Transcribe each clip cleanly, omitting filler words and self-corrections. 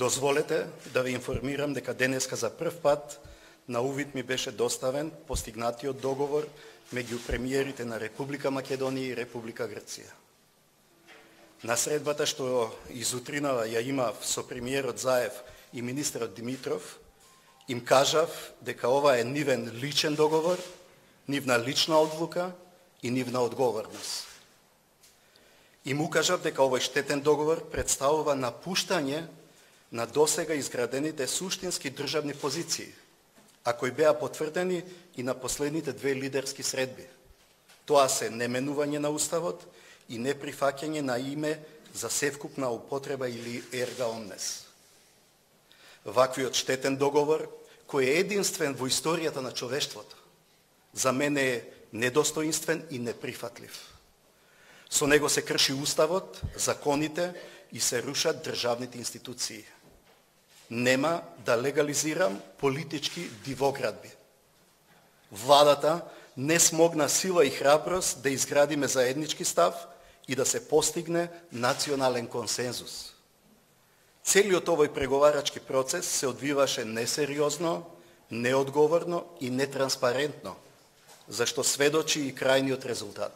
Дозволете да ве информирам дека денеска за прв пат на увид ми беше доставен постигнатиот договор меѓу премиерите на Република Македонија и Република Грција. На средбата што изутринава ја имав со премиерот Заев и министерот Димитров, им кажав дека ова е нивен личен договор, нивна лична одлука и нивна одговорност. Им укажав дека овој штетен договор представува напуштање на досега изградените суштински државни позиции, а кои беа потврдени и на последните две лидерски средби. Тоа се неменување на Уставот и неприфаќање на име за севкупна употреба или ерга омнес. Ваквиот штетен договор, кој е единствен во историјата на човештвото, за мене е недостоинствен и неприфатлив. Со него се крши Уставот, законите и се рушат државните институции. Нема да легализирам политички дивоградби. Владата не смогна сила и храброст да изградиме заеднички став и да се постигне национален консензус. Целиот овој преговарачки процес се одвиваше несериозно, неодговорно и нетранспарентно, зашто сведочи и крајниот резултат.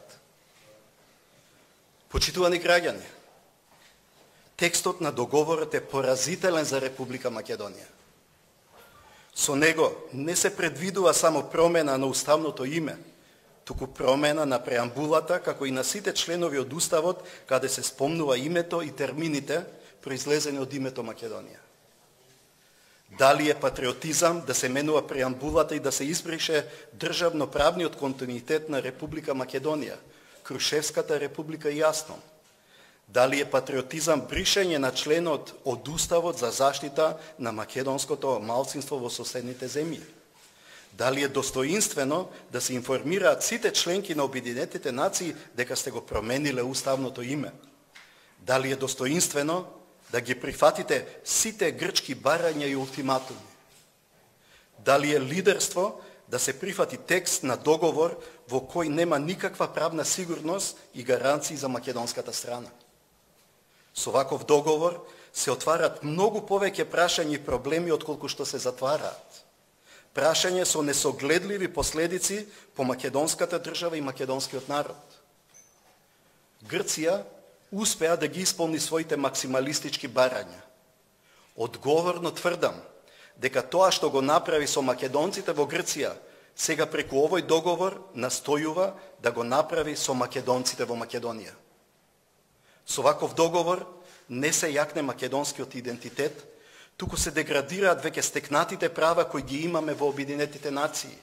Почитувани граѓани, текстот на договорот е поразителен за Република Македонија. Со него не се предвидува само промена на уставното име, туку промена на преамбулата, како и на сите членови од Уставот, каде се спомнува името и термините произлезени од името Македонија. Дали е патриотизам да се менува преамбулата и да се избрише државно-правниот континуитет на Република Македонија, Крушевската република и јасно? Дали е патриотизам бришење на членот од Уставот за заштита на македонското малцинство во соседните земји? Дали е достоинствено да се информираат сите членки на Обединетите нации дека сте го промениле уставното име? Дали е достоинствено да ги прифатите сите грчки барања и ултиматуми? Дали е лидерство да се прифати текст на договор во кој нема никаква правна сигурност и гаранции за македонската страна? Со ваков договор се отварат многу повеќе прашања и проблеми отколку што се затвараат. Прашање со несогледливи последици по македонската држава и македонскиот народ. Грција успеа да ги исполни своите максималистички барања. Одговорно тврдам дека тоа што го направи со македонците во Грција, сега преку овој договор настојува да го направи со македонците во Македонија. Со ваков договор не се јакне македонскиот идентитет, туку се деградираат веќе стекнатите права кои ги имаме во Обединетите нации.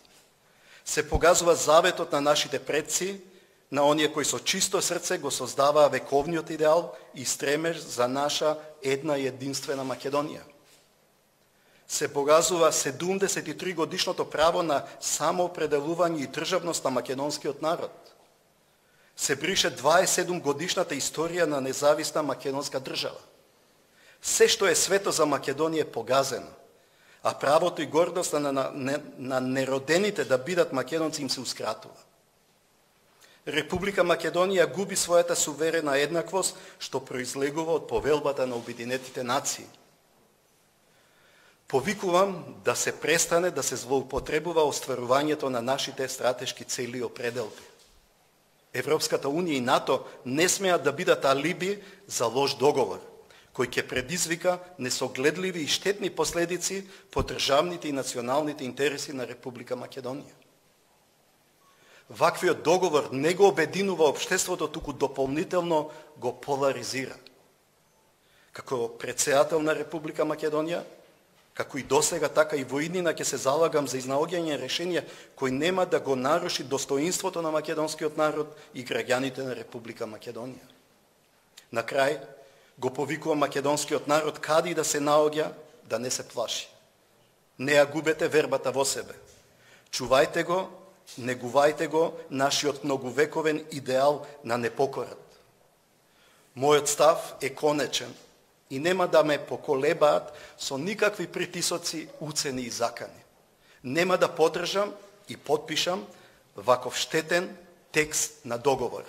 Се погазува заветот на нашите предци, на оние кои со чисто срце го создаваа вековниот идеал и стремеж за наша една и единствена Македонија. Се погазува 73 годишното право на самоопределување и државност на македонскиот народ. Се брише 27 годишната историја на независна македонска држава. Се што е свето за Македонија е погазено, а правото и гордоста на неродените да бидат македонци им се ускратува. Република Македонија губи својата суверена еднаквост, што произлегува од повелбата на Обединетите нации. Повикувам да се престане да се злоупотребува остварувањето на нашите стратешки цели и определби. Европската Унија и НАТО не смеат да бидат алиби за лош договор, кој ќе предизвика несогледливи и штетни последици по државните и националните интереси на Република Македонија. Ваквиот договор не го обединува општеството, туку дополнително го поларизира. Како претседател на Република Македонија, како и досега, така и во иднина ќе се залагам за изнаоѓање решенија кои нема да го наруши достоинството на македонскиот народ и граѓаните на Република Македонија. На крај, го повикувам македонскиот народ каде и да се наоѓа, да не се плаши. Не ја губете вербата во себе. Чувајте го, негувајте го нашиот многовековен идеал на непокорат. Мојот став е конечен и нема да ме поколебаат со никакви притисоци, уцени и закани. Нема да поддржам и подпишам ваков штетен текст на договор.